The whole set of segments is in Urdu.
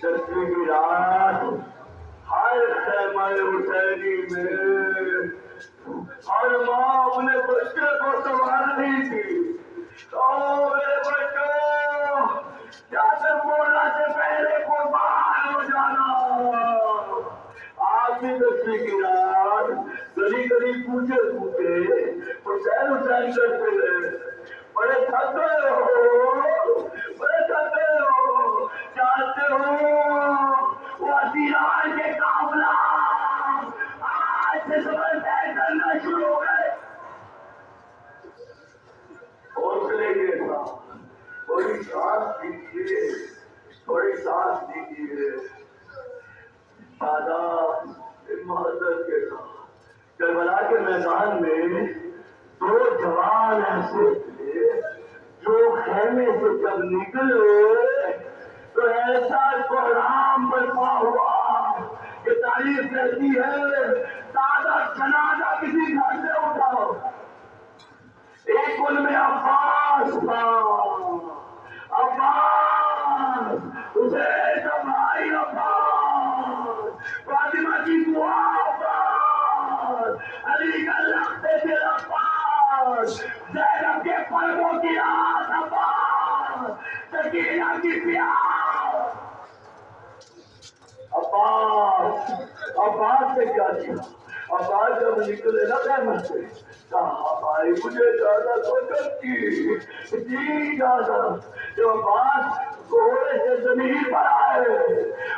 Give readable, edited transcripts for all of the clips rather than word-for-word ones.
دسویں کی رات ہر خیمہ حسینی میں ہر ماں اپنے بچے کو سنبھال رہی تھی. میرے بچوں کیا تم بولنا سے پہلے قربان ہو جانا. آج بھی دسویں کی رات گلی گلی پوچھے حسین حسین کرتے رہے. بڑے تھک گئے ہو, بڑے تھک گئے ہو. جانتے ہو وہ اسیران کے قافلہ آج سے صبح طے کرنا شروع ہو گئے. حوصلے کے ساتھ تھوڑی سانس لیجیے, تھوڑی سانس لیجیے. دادا محبت کے ساتھ کربلا کے میدان میں دو جوان ایسے تھے جو خیمے سے جب نکلے تو ایسا کوحرام برپا ہوا کہ تاریخ کہتی ہے دادا جنازہ کسی گھر سے اٹھاؤ. ایک ان میں عباس تھا, عباس حسین کا بھائی عباس, فاطمہ کی دعا عباس, علی کا لختے سے عباس, زینب کے پلکوں کی آس عباس, سکینہ کی پیاس. عباس سے کیا کیا؟ عباس جب نکلے نا خیمے سے کہا بھائی مجھے زیادہ سوچت کی جی زیادہ. جب عباس گھوڑے سے زمین پر آئے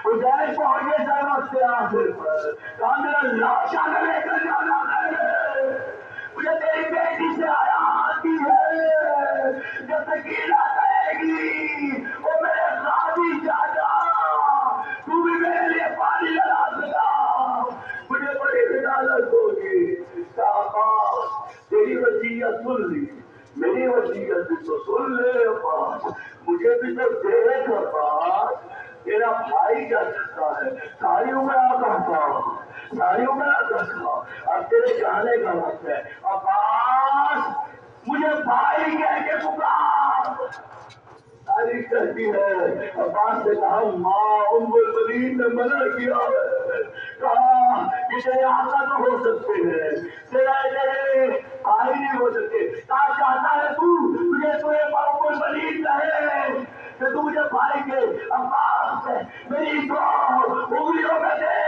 حسین پہنچے سر وقت آخر پر کہا میرا لاشا نہ لے کر جانا ہے, مجھے تیری بیٹی سے آیا آتی ہے. جب سکینہ کہے گی وہ میرے غازی چاچا تو بھی میرے لیے پانی لگا سکا, مجھے بڑی خجالت ہوگی. تیری وصیت سن لی, میری وصیت بھی تو سن لے عباس. مجھے بھی تو دیکھ عباس, تیرا بھائی کیا کرتا ہے. ساری عمر آتا تھا, ساری عمر آتا تھا, اب تیرے جانے کا وقت ہے. عباس مجھے بھائی کہہ کے پکار. تاریخ کہتی ہے عباس نے کہا ماں ام المؤمنین نے منع کیا ہے, کہا کہ تیرے آقا تو ہو سکتے ہیں, تیرا بھائی نہیں ہو سکتے. کہا چاہتا ہے تجھے ام المؤمنین کہے کہ تو مجھے بھائی کے. عباس سے میری دعا انگلیوں میں دے.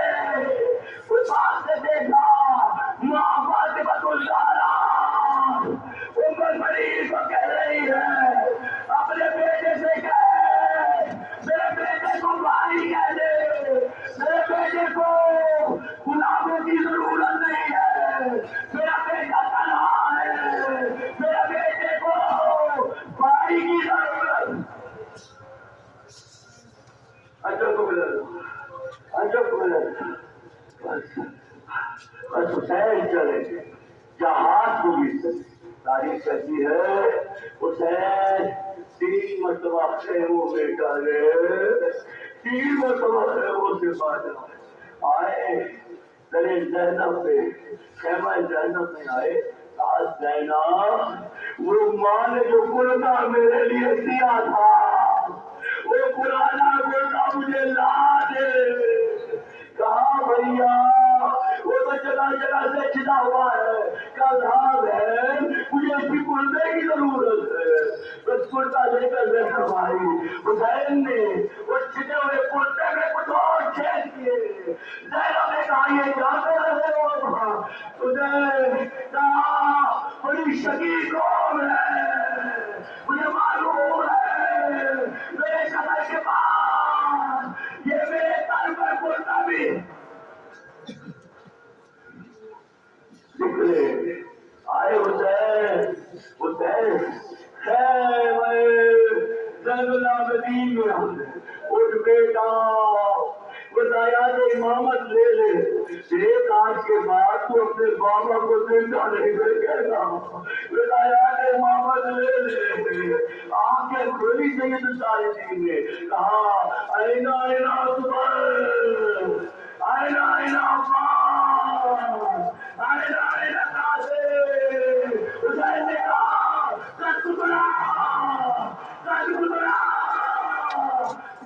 عباس نے دیکھا ماں فاطمہ الزہرا ام المؤمنین کو کہہ رہی ہے اپنے بیٹے سے کہے میرے بیٹے کو بھائی کہہ دے, میرے بیٹے کو غلاموں کی ضرورت نہیں ہے, میرا بیٹا تنہا ہے, میرے بیٹے کو بھائی کی ضرورت. بس حسین چلے جہاز کو بھی چلے. تاریخ کہتی ہے حسین 3 مرتبہ خیموں میں ڈالے, 3 مرتبہ خیموں سے باہر آئے. درے زینب پہ خیمہ زینب میں آئے. آج زینب وہ ماں نے جو کرتا میرے لیے دیا تھا وہ پرانا کرتا مجھے لا دے. کہا بھیا وہ تو جگہ جگہ سے چھنا ہوا ہے. کل ہے مجھے اس کی کرتے کی ضرورت ہے, بس کرتا لے کر بیٹھا. بھائی حسین نے وہ چھنے ہوئے کرتے میں کچھ اور چھید کیے. زینب نے کہا یہ جاتے رہے ہو تجھے کہا بڑی شکی قوم ہے, مجھے معلوم ہے میرے شکل کے بعد یہ میرے تن پر کرتا بھی نکلے. آئے حسین خیمہ زین العابدین میں اٹھ بیٹا ولایت امامت لے لے. ایک آج کے بعد تو اپنے بابا کو زندہ نہیں دیکھے گا. ولایت امامت لے لے, سید الصالحین نے کہا اینا اینا اکبر اینا اینا عباس اینا اینا قاسم حسین نے کہا قد گزرا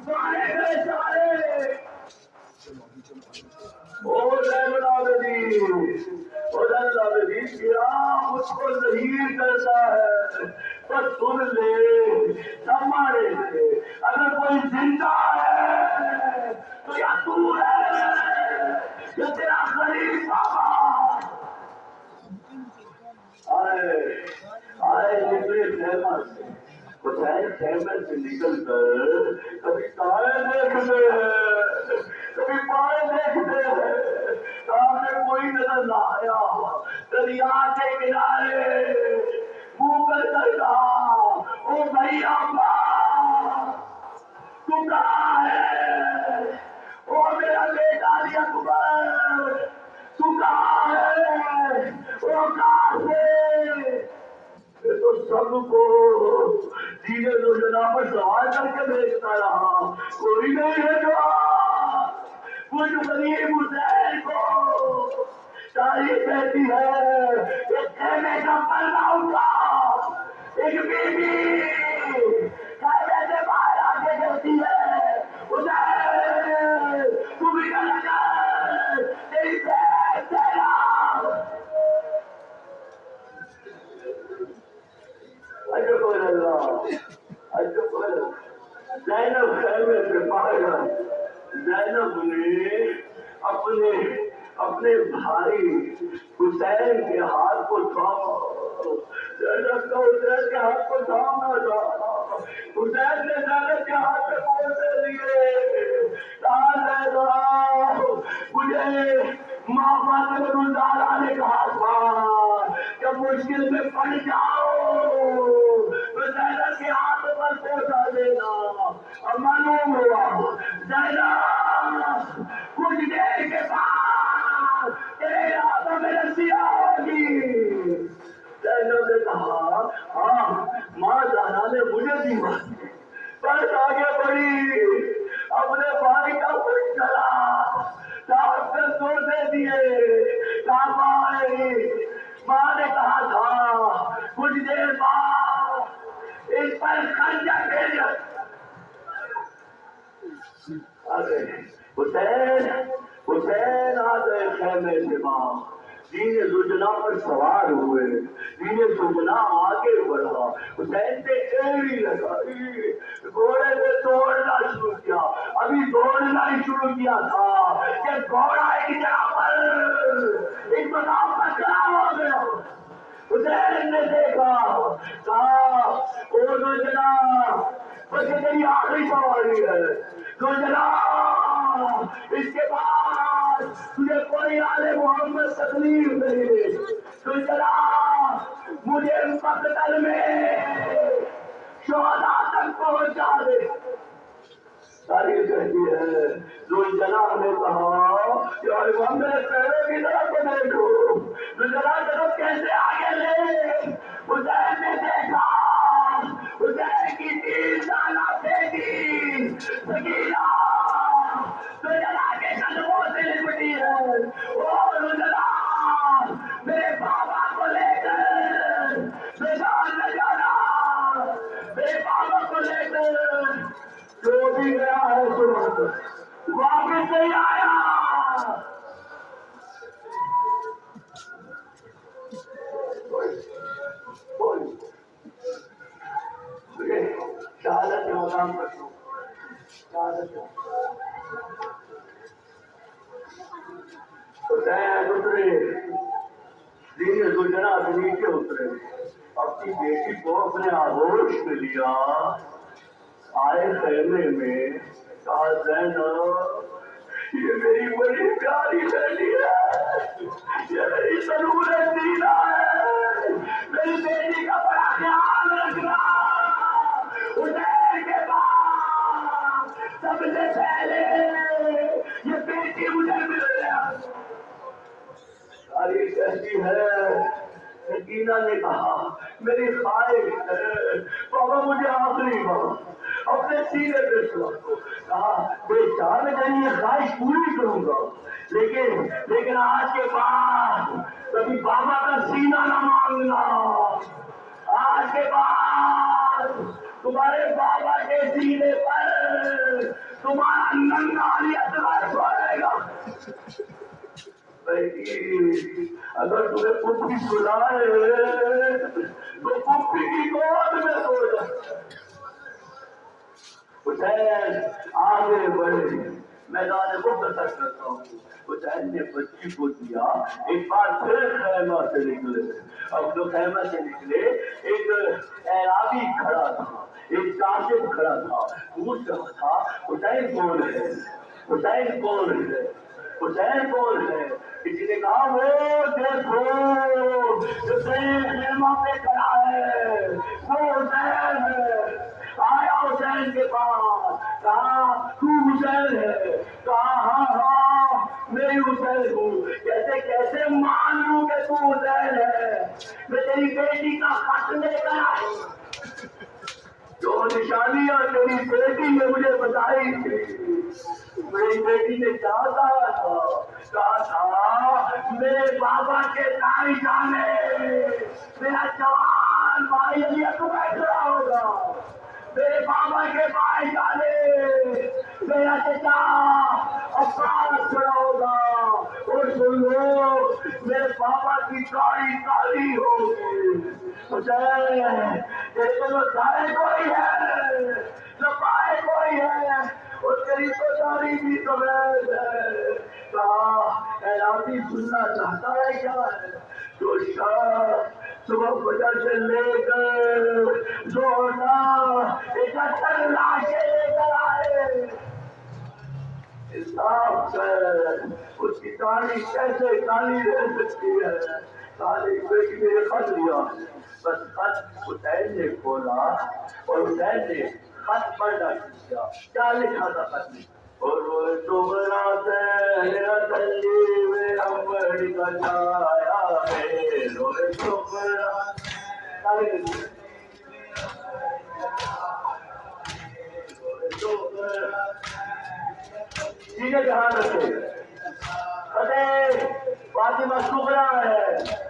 سارے گئے سارے کیا مجھ کو نہیں کرتا ہے بس سن لے ہمارے سے اگر کوئی زندہ ہے تو یا تو ہے یا تیرا غریب بابا آئے نکلے خیمہ سے حسین خیمے سے نکل کر کبھی تارے دیکھتے ہیں کبھی پائے دیکھتے ہیں سامنے کوئی نظر نہ آیا دریا کے کنارے منہ کر کہا او بھیا تو کہاں ہے او میرا بیٹا علی اکبر تو کہاں ہے او کہاں سے تو سب کو دینے دو جناب پر سوال کر کے بھیجتا رہا کوئی نہیں ہے جو کچھ غریب حسین کو تاریخ کہتی ہے ایک خیمے کا پردہ اٹھا ایک بیوی خیمے سے باہر آ کے کہتی ہے حسین تو بھی نہ لگا تیری بہن تیرا زینب خیمے سے باہر زینب نے اپنے بھائی حسین کے ہاتھ کو تھاما زینب کا حسین کے ہاتھ کو تھامنا تھا حسین نے زینب کے ہاتھ سے بولتے لیے مجھے ماں فاطمہ الزہرا نے کہا تھا جب مشکل میں پڑ جاؤ تو زینب کے ہاتھ پر پہنچا دینا اور معلوم ہوا زینب کچھ دیر کے بعد تیرے ہاتھوں میں رسیاں ہوگی زینب نے کہا ہاں ماں زہرا نے مجھے دی بس آگے بڑھی اپنے بھائی کا کچھ چلا ساتھ میں سوچے دیے کہاں آئے ماں نے کہا تھا کچھ دیر بعد اس پر خنجر بھیجا حسین آ گئے خیمے سے ماں دین زجنا پر سوار ہوئے دین زجنا آگے بڑھا حسین نے ایڑی لگائی گھوڑے سے دوڑنا شروع کیا ابھی دوڑنا ہی شروع کیا تھا کہ گھوڑا ایک جگہ پر ایک مقام پر کھڑا ہو گیا حسین نے دیکھا کہا او زجنا بس یہ تیری آخری سواری ہے زجنا اس کے بعد تجھے کوئی آل محمد تکلیف نہیں دے زجنا مجھے مقتل میں شہداء تک پہنچا دے تاریخ کہتی ہے زجنا نے کہا کہ امام میرے پیروں کی طرف کو دیکھو زجنا طرف کیسے آگے لے حسین نے دیکھا حسین کی 3 سالہ بیٹی سکینہ زجنا کے قدموں سے لپٹی ہے اور زجنا میرے بابا کو لے کر میدان میں جانا میرے بابا کو لے کر جو بھی گیا ہے سنو واپس نہیں آیا شہادت کے مقام پر شہادت حسین اترے دین زجنا سے نیچے اترے اپنی بیٹی کو اپنے آغوش میں لیا آئے خیمے میں کہا زینب یہ میری بڑی پیاری بیٹی ہے یہ میری ضرورت دینا ہے میری بیٹی کا بڑا خیال رکھنا حسین کے بعد سب سے پہلے یہ بیٹی مجھے مل گیا تاریخ کہتی ہے سکینہ نے کہا میری خواہش ہے بابا کو مجھے آخری بار اپنے سینے پہ سلا دو. کہا بے چار میں تیری یہ خواہش پوری کروں گا، لیکن آج کے بعد کبھی بابا کا سینہ نہ مانگنا. آج کے بعد تمہارے بابا کے سینے پر تمہارا ننگا علی اصغر سوئے گا. اگر تمہیں پپی سلائے تو پپی کی گود میں سو جا. حسین آگے بڑھے، میدان مختصر کرتا ہوں. حسین نے بچی کو دیا. ایک بار پھر خیمہ سے نکلے. اب جو خیمہ سے نکلے ایک اعرابی کھڑا تھا، ایک کاشف کھڑا تھا. پوچھ رہا تھا حسین کون ہے، حسین کون ہے، حسین کون ہے. کسی نے کہا وہ دیکھو جو خیمہ پہ کھڑا ہے وہ حسین ہے. آیا حسین کے پاس، کہا تو حسین ہے، کہا ہاں ہاں میں حسین ہوں. کیسے مان لوں کہ تو حسین ہے؟ میں تیری بیٹی کا خط لے کر آئی، جو نشانیاں تیری بیٹی نے مجھے بتائی تھی. میری بیٹی نے کہا تھا میرے بابا کے دائیں جانے میرا جوان بھائی علی اکبر کھڑا ہوگا، میرے بابا کے بائیں جانے میرا چچا عباس کھڑا ہوگا. اور سن لو میرے بابا کی داڑھی کالی ہوگی. حسین تیرے کو نہ دائیں کوئی ہے نہ بائیں کوئی ہے، اور تیری تو داڑھی بھی سفید ہے. کہا اعرابی سننا چاہتا ہے کیا ہے؟ جو شخص صبح فجر سے لے کر زوردہ 71 لاشیں لے کر آئے، انصاف سے اس کی داڑھی کیسے کالی رہ سکتی ہے؟ کالی بیٹی نے یہ خط لیا. بس خط حسین نے کھولا اور حسین نے خط پڑھنا کیا. کیا لکھا تھا خط میں؟ اور وہ تمہرا تلی میں امبر کا چھایا ہے، روئے تمہرا ٹھیک ہے. دھیان رکھے فتح فاطمہ صغریٰ ہے.